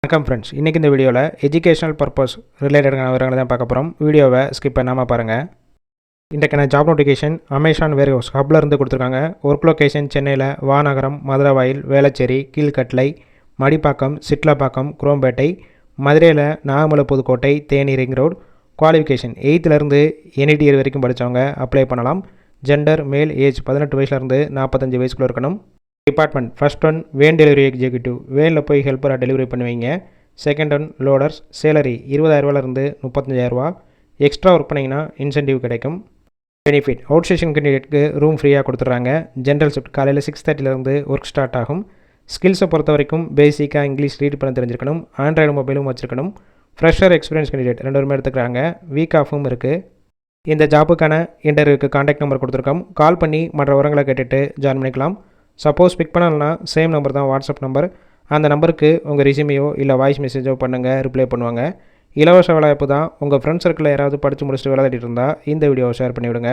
வணக்கம் ஃப்ரெண்ட்ஸ், இன்றைக்கி இந்த வீடியோவில் எஜுகேஷனல் பர்பஸ் ரிலேட்டடான விவரங்களை தான் பார்க்க போகிறோம். வீடியோவை ஸ்கிப் பண்ணாமல் பாருங்கள். இன்றைக்கான ஜாப் நோட்டிஃபிகேஷன் அமேசான் வேர்ஹவுஸ் ஹப்பில் இருந்து கொடுத்துருக்காங்க. ஒர்க் லொக்கேஷன் சென்னையில் வானகரம், மதுரவாயில், வேளச்சேரி, கீழ்கட்டளை, மடிப்பாக்கம், சிட்லப்பாக்கம், குரோம்பேட்டை, மதுரையில் Nagamalai, Pudukkottai, Theni ring road. Qualification 8th NET year வரைக்கும் படித்தவங்க அப்ளை பண்ணலாம். ஜெண்டர் மேல், ஏஜ் 18 வயசுலேருந்து 45 வயசுக்குள்ளே இருக்கணும். Department first one van delivery executive, வேனில் போய் ஹெல்ப்பராக டெலிவரி பண்ணுவீங்க. Second one loaders, salary 20,000 35,000. Extra work பண்ணிங்கன்னா இன்சென்டிவ் கிடைக்கும். பெனிஃபிட் அவுட் ஸ்டேஷன் கேண்டிடேட்க்கு ரூம் ஃப்ரீயாக கொடுத்துட்றாங்க. ஜென்ரல் ஷிஃப்ட் காலையில் 6:30 ஒர்க் ஸ்டார்ட் ஆகும். ஸ்கில்ஸை பொறுத்த வரைக்கும் பேசிக்காக இங்கிலீஷ் ரீட் பண்ண தெரிஞ்சிருக்கணும். ஆண்ட்ராய்டு மொபைலும் வச்சுருக்கணும். ஃப்ரெஷர் எக்ஸ்பீரியன்ஸ் கேண்டிடேட் 2 பேருமே எடுத்துக்கிறாங்க. வீக் ஆஃபும் இருக்குது. இந்த ஜாப்புக்கான இன்டர்வியூக்கு காண்டாக்ட் நம்பர் கொடுத்துருக்கோம். கால் பண்ணி மற்ற விவரங்களை கேட்டுட்டு ஜாயின் பண்ணிக்கலாம். சப்போஸ் பிக் பண்ணலன்னா சேம் நம்பர் தான் வாட்ஸ்அப் நம்பர். அந்த நம்பருக்கு உங்கள் ரெஸ்யூமையோ இல்லை வாய்ஸ் மெசேஜோ பண்ணுங்கள், ரிப்ளை பண்ணுவாங்க. இலவச வேலைவாய்ப்பு தான். உங்கள் ஃப்ரெண்ட்ஸ் சர்க்கிளில் யாராவது படித்து முடிச்சுட்டு வேலை தேடிட்டு இருந்தால் இந்த வீடியோவை ஷேர் பண்ணிவிடுங்க.